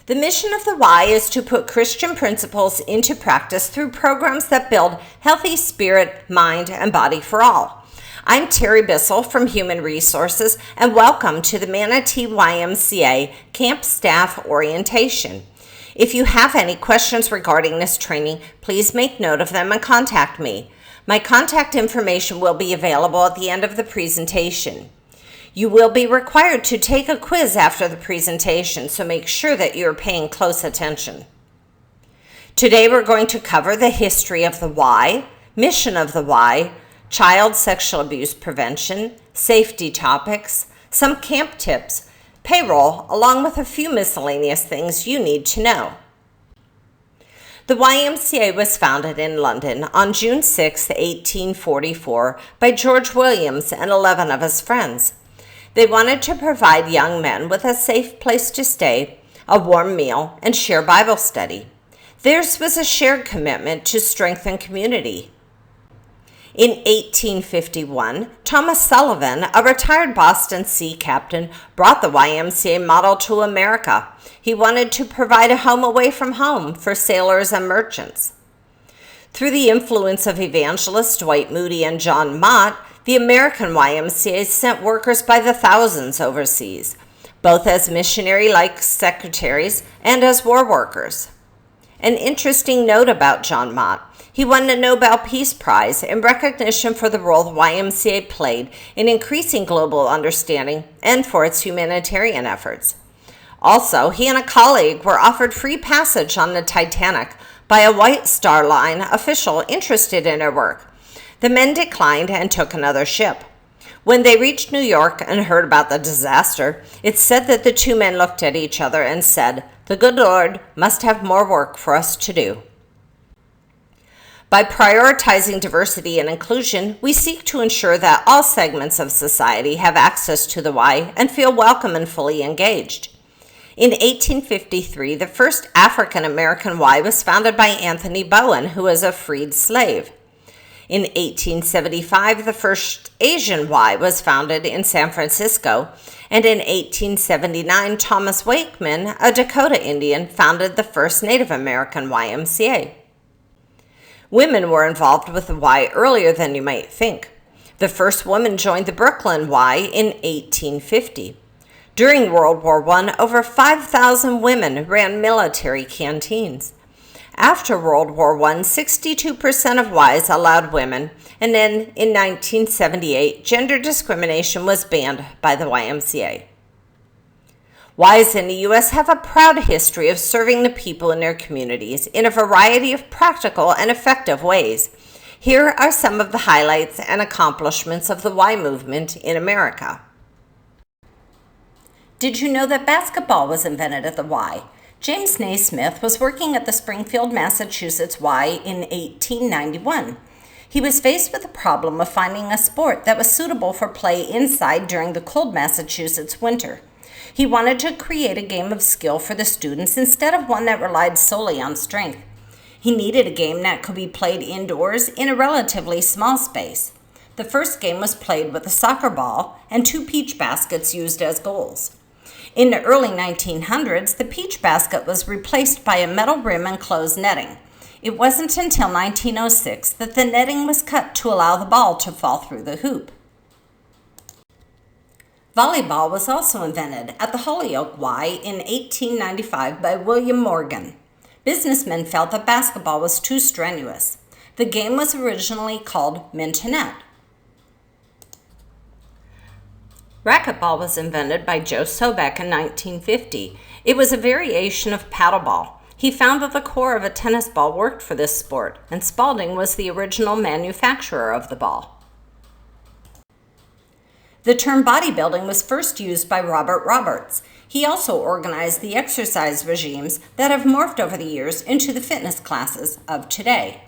The mission of the Y is to put Christian principles into practice through programs that build healthy spirit, mind, and body for all. I'm Terry Bissell from Human Resources, and welcome to the Manatee YMCA Camp Staff Orientation. If you have any questions regarding this training, please make note of them and contact me. My contact information will be available at the end of the presentation. You will be required to take a quiz after the presentation, so make sure that you're paying close attention. Today we're going to cover the history of the Y, mission of the Y, child sexual abuse prevention, safety topics, some camp tips, payroll, along with a few miscellaneous things you need to know. The YMCA was founded in London on June 6, 1844 by George Williams and 11 of his friends. They wanted to provide young men with a safe place to stay, a warm meal, and share Bible study. Theirs was a shared commitment to strengthen community. In 1851, Thomas Sullivan, a retired Boston Sea captain, brought the YMCA model to America. He wanted to provide a home away from home for sailors and merchants. Through the influence of evangelists Dwight Moody and John Mott, the American YMCA sent workers by the thousands overseas, both as missionary-like secretaries and as war workers. An interesting note about John Mott: he won a Nobel Peace Prize in recognition for the role the YMCA played in increasing global understanding and for its humanitarian efforts. Also, he and a colleague were offered free passage on the Titanic by a White Star Line official interested in their work. The men declined and took another ship. When they reached New York and heard about the disaster, it's said that the two men looked at each other and said, "The good Lord must have more work for us to do." By prioritizing diversity and inclusion, we seek to ensure that all segments of society have access to the Y and feel welcome and fully engaged. In 1853, the first African-American Y was founded by Anthony Bowen, who was a freed slave. In 1875, the first Asian Y was founded in San Francisco, and in 1879, Thomas Wakeman, a Dakota Indian, founded the first Native American YMCA. Women were involved with the Y earlier than you might think. The first woman joined the Brooklyn Y in 1850. During World War I, over 5,000 women ran military canteens. After World War I, 62% of Ys allowed women, and then in 1978, gender discrimination was banned by the YMCA. Ys in the U.S. have a proud history of serving the people in their communities in a variety of practical and effective ways. Here are some of the highlights and accomplishments of the Y movement in America. Did you know that basketball was invented at the Y? James Naismith was working at the Springfield, Massachusetts Y in 1891. He was faced with the problem of finding a sport that was suitable for play inside during the cold Massachusetts winter. He wanted to create a game of skill for the students instead of one that relied solely on strength. He needed a game that could be played indoors in a relatively small space. The first game was played with a soccer ball and 2 peach baskets used as goals. In the early 1900s, the peach basket was replaced by a metal rim and closed netting. It wasn't until 1906 that the netting was cut to allow the ball to fall through the hoop. Volleyball was also invented at the Holyoke Y in 1895 by William Morgan. Businessmen felt that basketball was too strenuous. The game was originally called mintonette. Racquetball was invented by Joe Sobek in 1950. It was a variation of paddleball. He found that the core of a tennis ball worked for this sport, and Spalding was the original manufacturer of the ball. The term bodybuilding was first used by Robert Roberts. He also organized the exercise regimes that have morphed over the years into the fitness classes of today.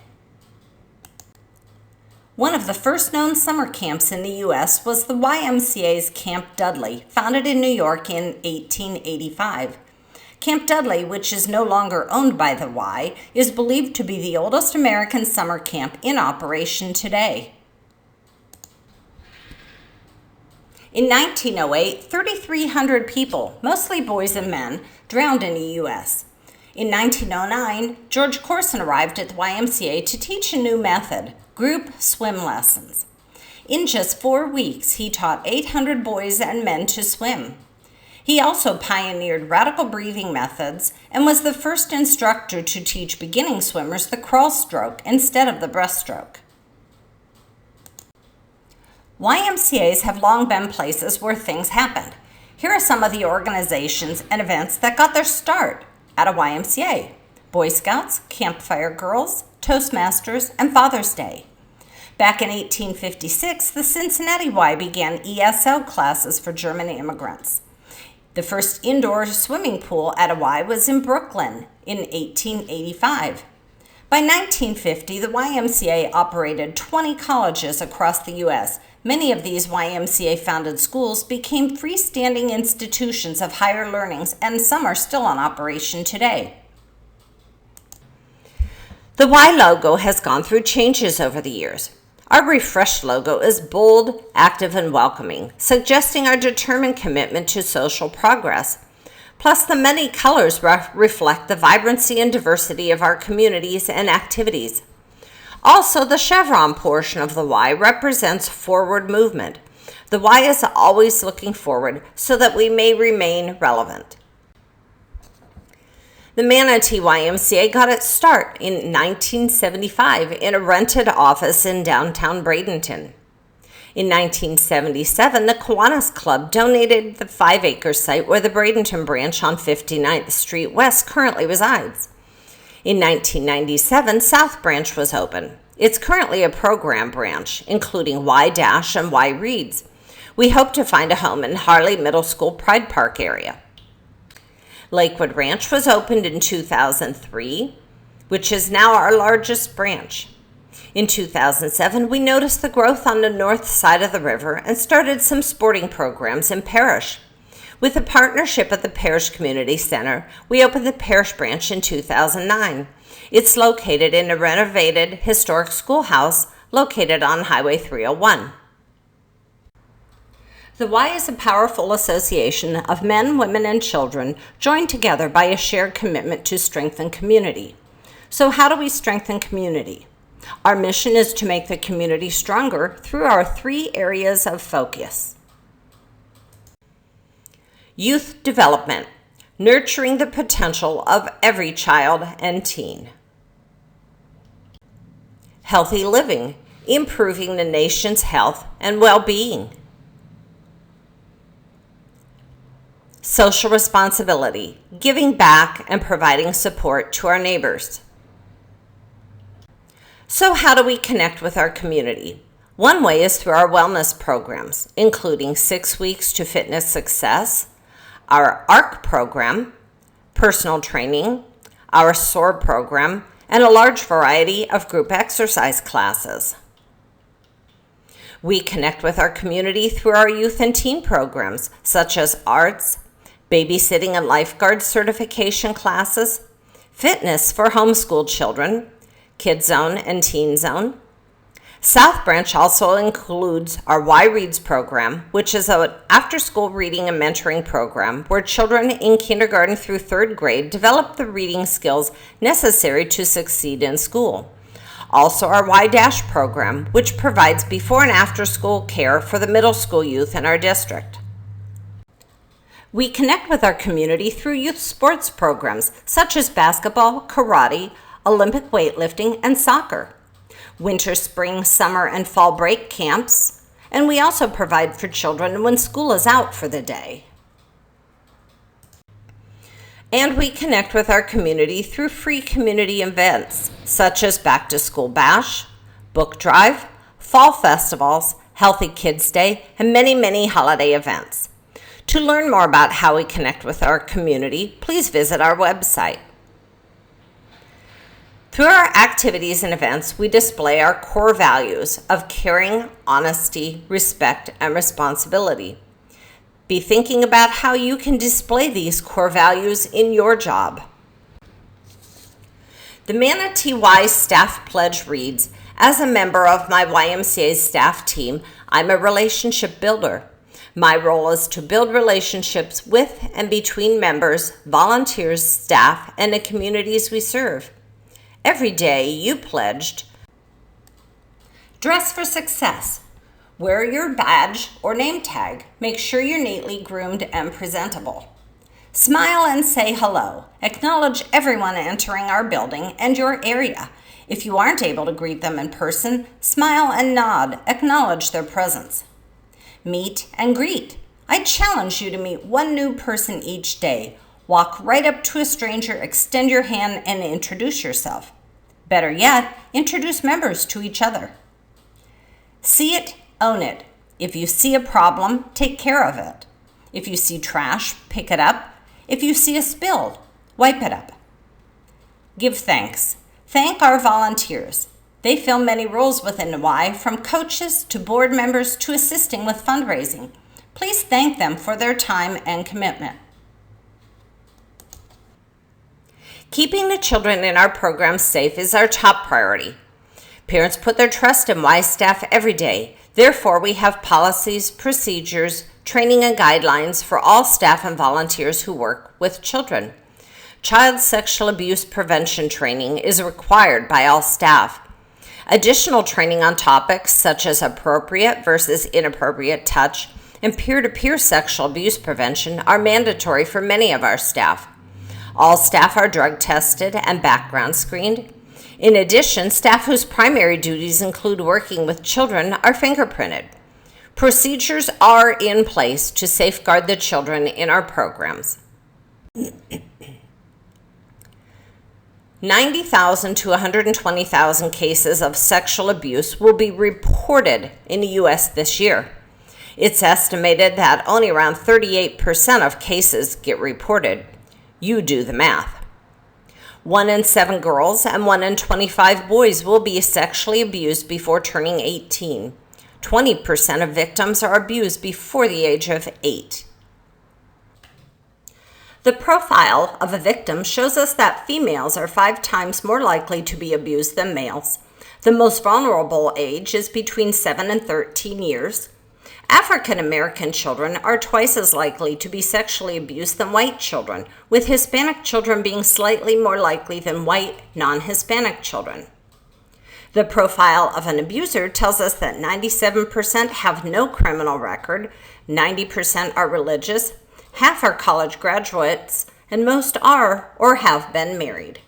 One of the first known summer camps in the U.S. was the YMCA's Camp Dudley, founded in New York in 1885. Camp Dudley, which is no longer owned by the Y, is believed to be the oldest American summer camp in operation today. In 1908, 3,300 people, mostly boys and men, drowned in the U.S. In 1909, George Corson arrived at the YMCA to teach a new method, group swim lessons. In just 4 weeks, he taught 800 boys and men to swim. He also pioneered radical breathing methods and was the first instructor to teach beginning swimmers the crawl stroke instead of the breaststroke. YMCAs have long been places where things happened. Here are some of the organizations and events that got their start at a YMCA: Boy Scouts, Campfire Girls, Toastmasters, and Father's Day. Back in 1856, the Cincinnati Y began ESL classes for German immigrants. The first indoor swimming pool at a Y was in Brooklyn in 1885. By 1950, the YMCA operated 20 colleges across the U.S. Many of these YMCA-founded schools became freestanding institutions of higher learnings, and some are still in operation today. The Y logo has gone through changes over the years. Our refreshed logo is bold, active, and welcoming, suggesting our determined commitment to social progress. Plus, the many colors reflect the vibrancy and diversity of our communities and activities. Also, the chevron portion of the Y represents forward movement. The Y is always looking forward so that we may remain relevant. The Manatee YMCA got its start in 1975 in a rented office in downtown Bradenton. In 1977, the Kiwanis Club donated the 5-acre site where the Bradenton branch on 59th Street West currently resides. In 1997, South Branch was open. It's currently a program branch, including Y- and Y Reads. We hope to find a home in Harley Middle School Pride Park area. Lakewood Ranch was opened in 2003, which is now our largest branch. In 2007, we noticed the growth on the north side of the river and started some sporting programs in Parrish. With a partnership at the Parrish Community Center, we opened the Parrish branch in 2009. It's located in a renovated historic schoolhouse located on Highway 301. The Y is a powerful association of men, women, and children joined together by a shared commitment to strengthen community. So how do we strengthen community? Our mission is to make the community stronger through our 3 areas of focus. Youth development, nurturing the potential of every child and teen. Healthy living, improving the nation's health and well-being. Social responsibility, giving back and providing support to our neighbors. So how do we connect with our community? One way is through our wellness programs, including 6 Weeks to Fitness Success, our ARC program, personal training, our SOAR program, and a large variety of group exercise classes. We connect with our community through our youth and teen programs, such as arts, babysitting and lifeguard certification classes, fitness for homeschooled children, Kid Zone and Teen Zone. South Branch also includes our Y Reads program, which is an after-school reading and mentoring program where children in kindergarten through 3rd grade develop the reading skills necessary to succeed in school. Also our Y- program, which provides before and after school care for the middle school youth in our district. We connect with our community through youth sports programs such as basketball, karate, Olympic weightlifting, and soccer. Winter, spring, summer, and fall break camps, and we also provide for children when school is out for the day. And we connect with our community through free community events such as Back to School Bash, Book Drive, Fall Festivals, Healthy Kids Day, and many, many holiday events. To learn more about how we connect with our community, please visit our website. Through our activities and events, we display our core values of caring, honesty, respect, and responsibility. Be thinking about how you can display these core values in your job. The Manatee Y staff pledge reads, "As a member of my YMCA staff team, I'm a relationship builder. My role is to build relationships with and between members, volunteers, staff, and the communities we serve. Every day you pledged, dress for success. Wear your badge or name tag. Make sure you're neatly groomed and presentable. Smile and say hello. Acknowledge everyone entering our building and your area. If you aren't able to greet them in person, smile and nod. Acknowledge their presence. Meet and greet. I challenge you to meet one new person each day. Walk right up to a stranger, extend your hand, and introduce yourself. Better yet, introduce members to each other. See it, own it. If you see a problem, take care of it. If you see trash, pick it up. If you see a spill, wipe it up. Give thanks. Thank our volunteers. They fill many roles within the Y, from coaches to board members to assisting with fundraising. Please thank them for their time and commitment. Keeping the children in our programs safe is our top priority. Parents put their trust in Y staff every day. Therefore, we have policies, procedures, training, and guidelines for all staff and volunteers who work with children. Child sexual abuse prevention training is required by all staff. Additional training on topics such as appropriate versus inappropriate touch and peer-to-peer sexual abuse prevention are mandatory for many of our staff. All staff are drug tested and background screened. In addition, staff whose primary duties include working with children are fingerprinted. Procedures are in place to safeguard the children in our programs. 90,000 to 120,000 cases of sexual abuse will be reported in the U.S. this year. It's estimated that only around 38% of cases get reported. You do the math. 1 in 7 girls and 1 in 25 boys will be sexually abused before turning 18. 20% of victims are abused before the age of 8. The profile of a victim shows us that females are 5 times more likely to be abused than males. The most vulnerable age is between 7 and 13 years. African American children are twice as likely to be sexually abused than white children, with Hispanic children being slightly more likely than white non-Hispanic children. The profile of an abuser tells us that 97% have no criminal record, 90% are religious, half are college graduates, and most are or have been married.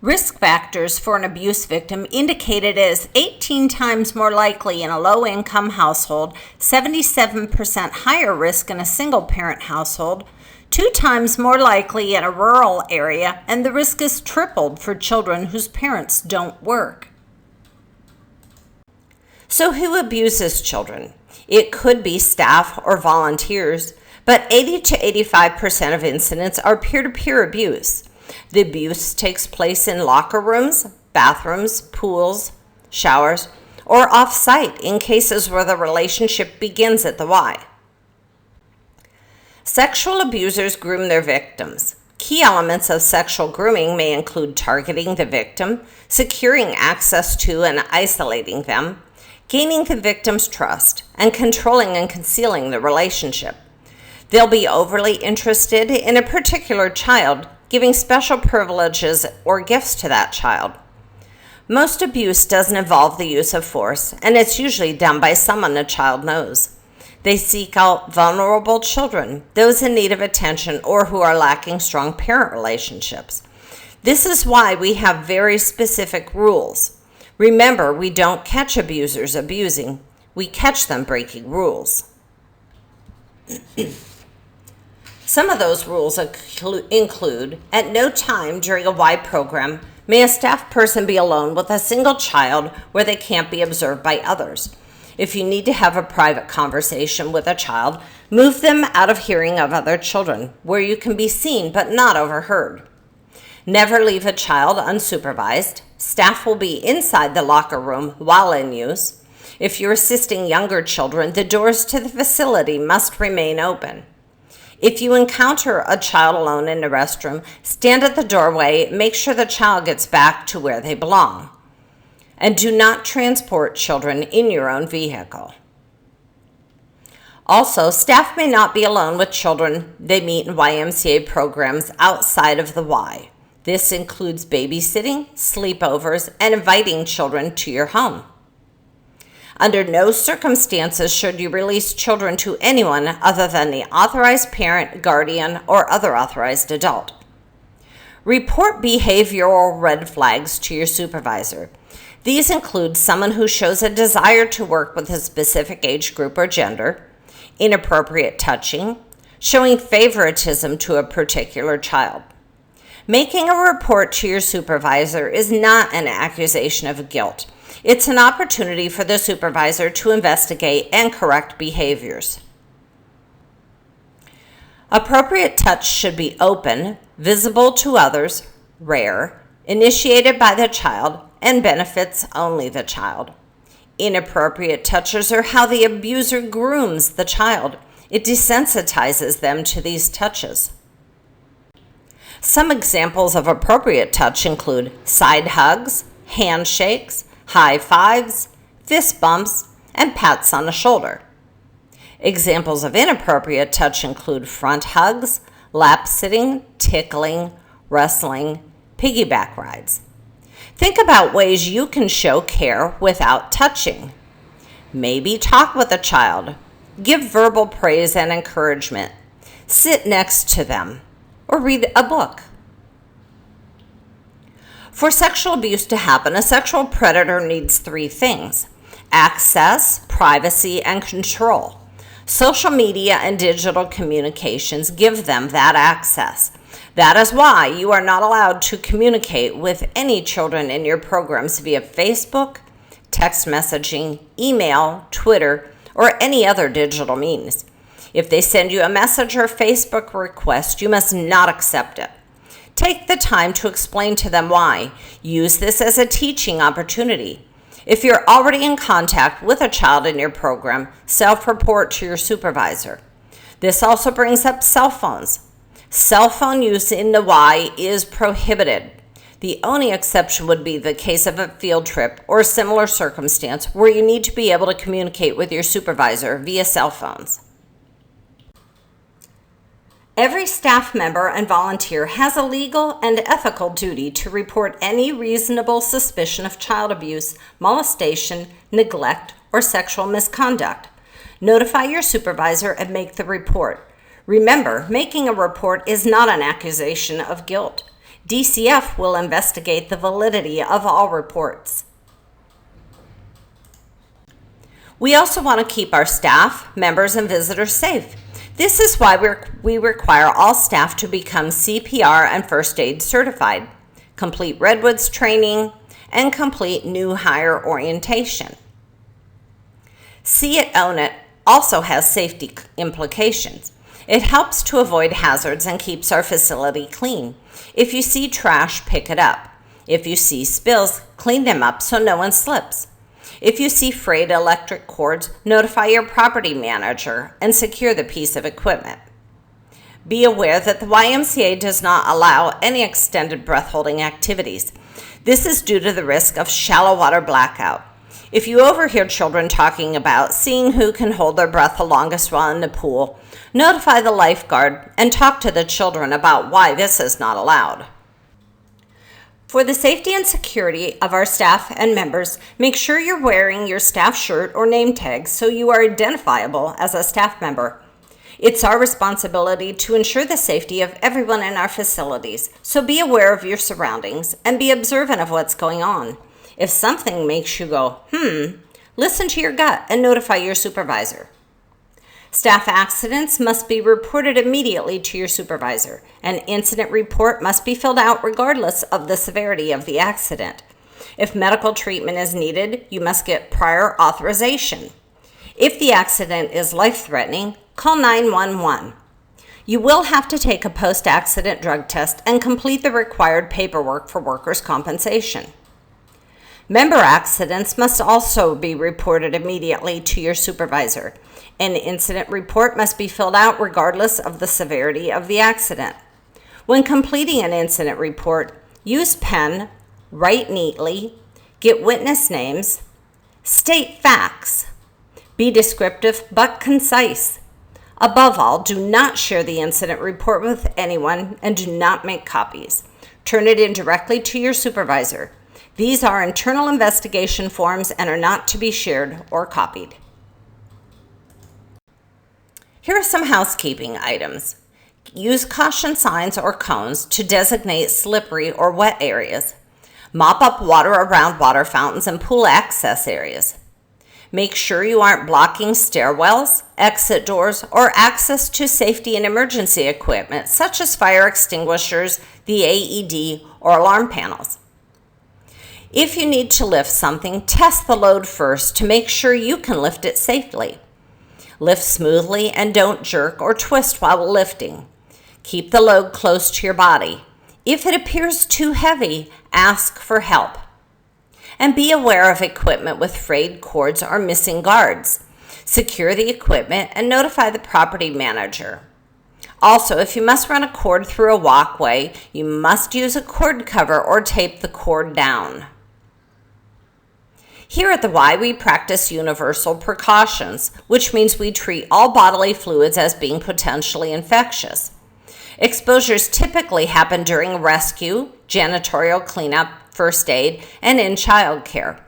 Risk factors for an abuse victim indicated as 18 times more likely in a low-income household, 77% higher risk in a single-parent household, 2 times more likely in a rural area, and the risk is tripled for children whose parents don't work. So who abuses children? It could be staff or volunteers, but 80 to 85% of incidents are peer-to-peer abuse. The abuse takes place in locker rooms, bathrooms, pools, showers, or off-site in cases where the relationship begins at the Y. Sexual abusers groom their victims. Key elements of sexual grooming may include targeting the victim, securing access to and isolating them, gaining the victim's trust, and controlling and concealing the relationship. They'll be overly interested in a particular child, giving special privileges or gifts to that child. Most abuse doesn't involve the use of force, and it's usually done by someone the child knows. They seek out vulnerable children, those in need of attention or who are lacking strong parent relationships. This is why we have very specific rules. Remember, we don't catch abusers abusing, we catch them breaking rules. Some of those rules include, at no time during a Y program may a staff person be alone with a single child where they can't be observed by others. If you need to have a private conversation with a child, move them out of hearing of other children, where you can be seen but not overheard. Never leave a child unsupervised. Staff will be inside the locker room while in use. If you're assisting younger children, the doors to the facility must remain open. If you encounter a child alone in the restroom, stand at the doorway, make sure the child gets back to where they belong. And do not transport children in your own vehicle. Also, staff may not be alone with children they meet in YMCA programs outside of the Y. This includes babysitting, sleepovers, and inviting children to your home. Under no circumstances should you release children to anyone other than the authorized parent, guardian, or other authorized adult. Report behavioral red flags to your supervisor. These include someone who shows a desire to work with a specific age group or gender, inappropriate touching, showing favoritism to a particular child. Making a report to your supervisor is not an accusation of guilt. It's an opportunity for the supervisor to investigate and correct behaviors. Appropriate touch should be open, visible to others, rare, initiated by the child, and benefits only the child. Inappropriate touches are how the abuser grooms the child. It desensitizes them to these touches. Some examples of appropriate touch include side hugs, handshakes, high fives, fist bumps, and pats on the shoulder. Examples of inappropriate touch include front hugs, lap sitting, tickling, wrestling, piggyback rides. Think about ways you can show care without touching. Maybe talk with a child, give verbal praise and encouragement, sit next to them, or read a book. For sexual abuse to happen, a sexual predator needs 3 things: access, privacy, and control. Social media and digital communications give them that access. That is why you are not allowed to communicate with any children in your programs via Facebook, text messaging, email, Twitter, or any other digital means. If they send you a message or Facebook request, you must not accept it. Take the time to explain to them why. Use this as a teaching opportunity. If you're already in contact with a child in your program, self-report to your supervisor. This also brings up cell phones. Cell phone use in the Y is prohibited. The only exception would be the case of a field trip or similar circumstance where you need to be able to communicate with your supervisor via cell phones. Every staff member and volunteer has a legal and ethical duty to report any reasonable suspicion of child abuse, molestation, neglect, or sexual misconduct. Notify your supervisor and make the report. Remember, making a report is not an accusation of guilt. DCF will investigate the validity of all reports. We also want to keep our staff, members, and visitors safe. This is why we require all staff to become CPR and first aid certified, complete Redwoods training, and complete new hire orientation. See It, Own It also has safety implications. It helps to avoid hazards and keeps our facility clean. If you see trash, pick it up. If you see spills, clean them up so no one slips. If you see frayed electric cords, notify your property manager and secure the piece of equipment. Be aware that the YMCA does not allow any extended breath-holding activities. This is due to the risk of shallow water blackout. If you overhear children talking about seeing who can hold their breath the longest while in the pool, notify the lifeguard and talk to the children about why this is not allowed. For the safety and security of our staff and members, make sure you're wearing your staff shirt or name tag so you are identifiable as a staff member. It's our responsibility to ensure the safety of everyone in our facilities, so be aware of your surroundings and be observant of what's going on. If something makes you go, listen to your gut and notify your supervisor. Staff accidents must be reported immediately to your supervisor. An incident report must be filled out regardless of the severity of the accident. If medical treatment is needed, you must get prior authorization. If the accident is life-threatening, call 911. You will have to take a post-accident drug test and complete the required paperwork for workers' compensation. Member accidents must also be reported immediately to your supervisor. An incident report must be filled out regardless of the severity of the accident. When completing an incident report, use pen, write neatly, Get witness names. State facts. Be descriptive but concise. Above all, do not share the incident report with anyone and do not make copies. Turn it in directly to your supervisor. These are internal investigation forms and are not to be shared or copied. Here are some housekeeping items. Use caution signs or cones to designate slippery or wet areas. Mop up water around water fountains and pool access areas. Make sure you aren't blocking stairwells, exit doors, or access to safety and emergency equipment such as fire extinguishers, the AED, or alarm panels. If you need to lift something, test the load first to make sure you can lift it safely. Lift smoothly and don't jerk or twist while lifting. Keep the load close to your body. If it appears too heavy, ask for help. And be aware of equipment with frayed cords or missing guards. Secure the equipment and notify the property manager. Also, if you must run a cord through a walkway, you must use a cord cover or tape the cord down. Here at the Y, we practice universal precautions, which means we treat all bodily fluids as being potentially infectious. Exposures typically happen during rescue, janitorial cleanup, first aid, and in child care.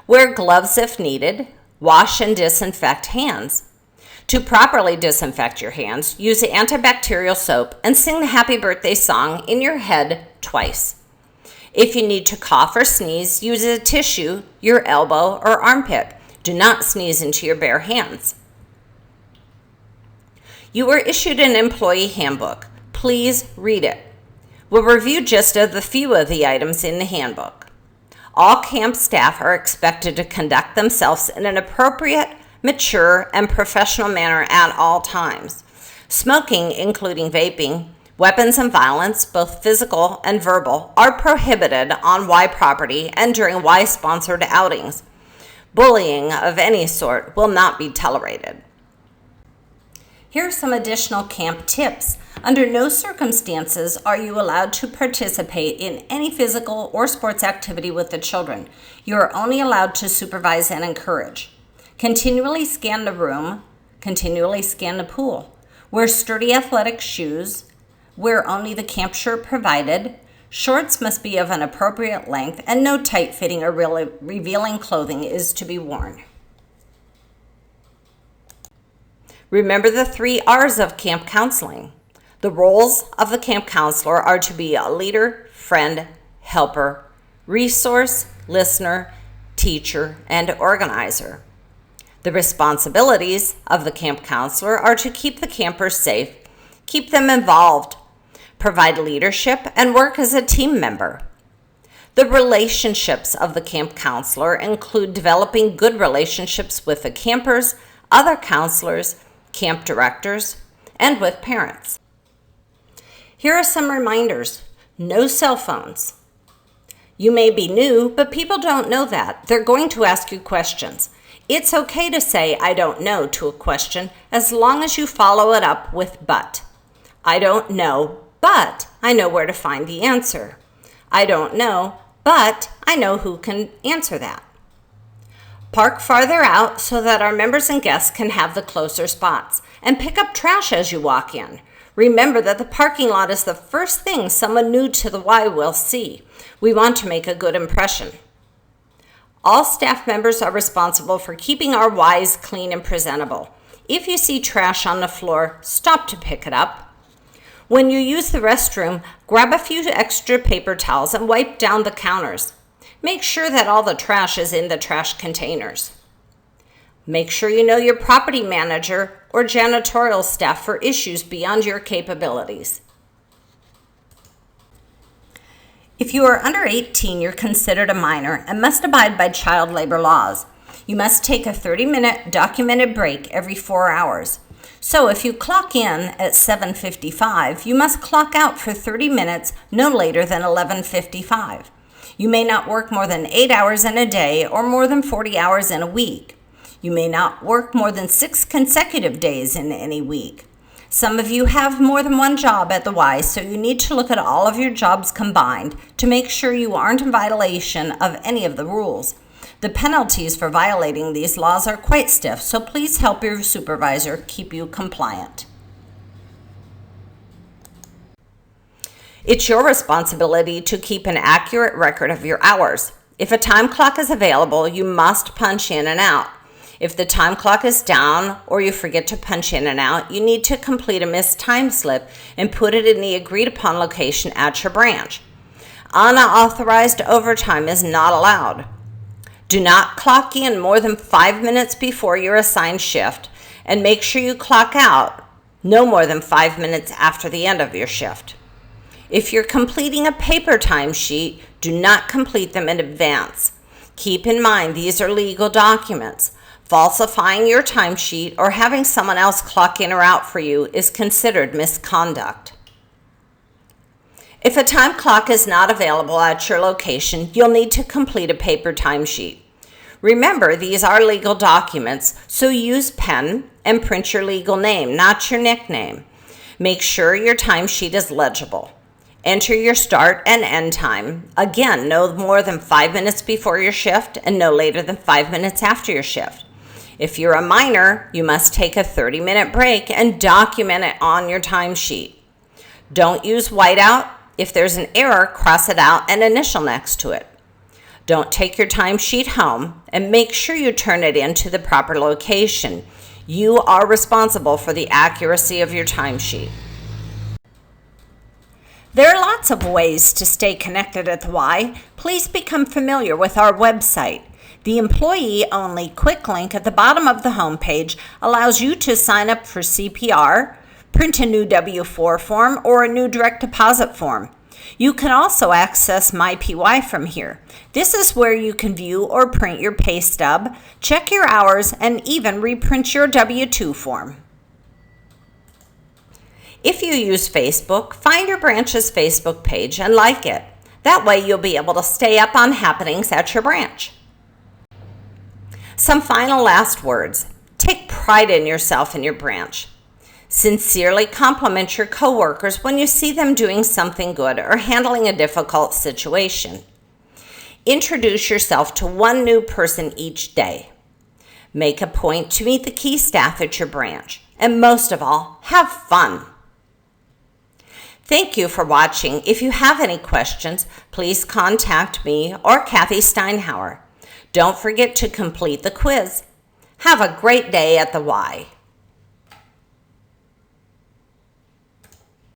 Wear gloves if needed. Wash and disinfect hands. To properly disinfect your hands, use antibacterial soap and sing the happy birthday song in your head twice. If you need to cough or sneeze, use a tissue, your elbow, or armpit. Do not sneeze into your bare hands. You were issued an employee handbook. Please read it. We'll review just the few of the items in the handbook. All camp staff are expected to conduct themselves in an appropriate, mature, and professional manner at all times. Smoking, including vaping, weapons and violence, both physical and verbal, are prohibited on Y property and during Y-sponsored outings. Bullying of any sort will not be tolerated. Here are some additional camp tips. Under no circumstances are you allowed to participate in any physical or sports activity with the children. You are only allowed to supervise and encourage. Continually scan the room. Continually scan the pool. Wear sturdy athletic shoes. Wear only the camp shirt provided. Shorts must be of an appropriate length, and no tight-fitting or revealing clothing is to be worn. Remember the 3 R's of camp counseling. The roles of the camp counselor are to be a leader, friend, helper, resource, listener, teacher, and organizer. The responsibilities of the camp counselor are to keep the campers safe, keep them involved, provide leadership, and work as a team member. The relationships of the camp counselor include developing good relationships with the campers, other counselors, camp directors, and with parents. Here are some reminders. No cell phones. You may be new, but people don't know that. They're going to ask you questions. It's okay to say "I don't know" to a question as long as you follow it up with "but." I don't know, but I know where to find the answer. I don't know, but I know who can answer that. Park farther out so that our members and guests can have the closer spots, and pick up trash as you walk in. Remember that the parking lot is the first thing someone new to the Y will see. We want to make a good impression. All staff members are responsible for keeping our Ys clean and presentable. If you see trash on the floor, stop to pick it up. When you use the restroom, grab a few extra paper towels and wipe down the counters. Make sure that all the trash is in the trash containers. Make sure you know your property manager or janitorial staff for issues beyond your capabilities. If you are under 18, you're considered a minor and must abide by child labor laws. You must take a 30-minute documented break every 4 hours. So if you clock in at 7:55, you must clock out for 30 minutes no later than 11:55. You may not work more than 8 hours in a day or more than 40 hours in a week. You may not work more than 6 consecutive days in any week. Some of you have more than one job at the Y, so you need to look at all of your jobs combined to make sure you aren't in violation of any of the rules. The penalties for violating these laws are quite stiff, so please help your supervisor keep you compliant. It's your responsibility to keep an accurate record of your hours. If a time clock is available, you must punch in and out. If the time clock is down or you forget to punch in and out, you need to complete a missed time slip and put it in the agreed upon location at your branch. Unauthorized overtime is not allowed. Do not clock in more than 5 minutes before your assigned shift, and make sure you clock out no more than 5 minutes after the end of your shift. If you're completing a paper timesheet, do not complete them in advance. Keep in mind these are legal documents. Falsifying your timesheet or having someone else clock in or out for you is considered misconduct. If a time clock is not available at your location, you'll need to complete a paper timesheet. Remember, these are legal documents, so use pen and print your legal name, not your nickname. Make sure your timesheet is legible. Enter your start and end time. Again, no more than 5 minutes before your shift and no later than 5 minutes after your shift. If you're a minor, you must take a 30-minute break and document it on your timesheet. Don't use whiteout. If there's an error, cross it out and initial next to it. Don't take your timesheet home, and make sure you turn it in to the proper location. You are responsible for the accuracy of your timesheet. There are lots of ways to stay connected at the Y. Please become familiar with our website. The employee-only quick link at the bottom of the homepage allows you to sign up for CPR, print a new W-4 form, or a new direct deposit form. You can also access MyPY from here. This is where you can view or print your pay stub, check your hours, and even reprint your W-2 form. If you use Facebook, find your branch's Facebook page and like it. That way you'll be able to stay up on happenings at your branch. Some final last words. Take pride in yourself and your branch. Sincerely compliment your coworkers when you see them doing something good or handling a difficult situation. Introduce yourself to one new person each day. Make a point to meet the key staff at your branch. And most of all, have fun. Thank you for watching. If you have any questions, please contact me or Kathy Steinhauer. Don't forget to complete the quiz. Have a great day at the Y.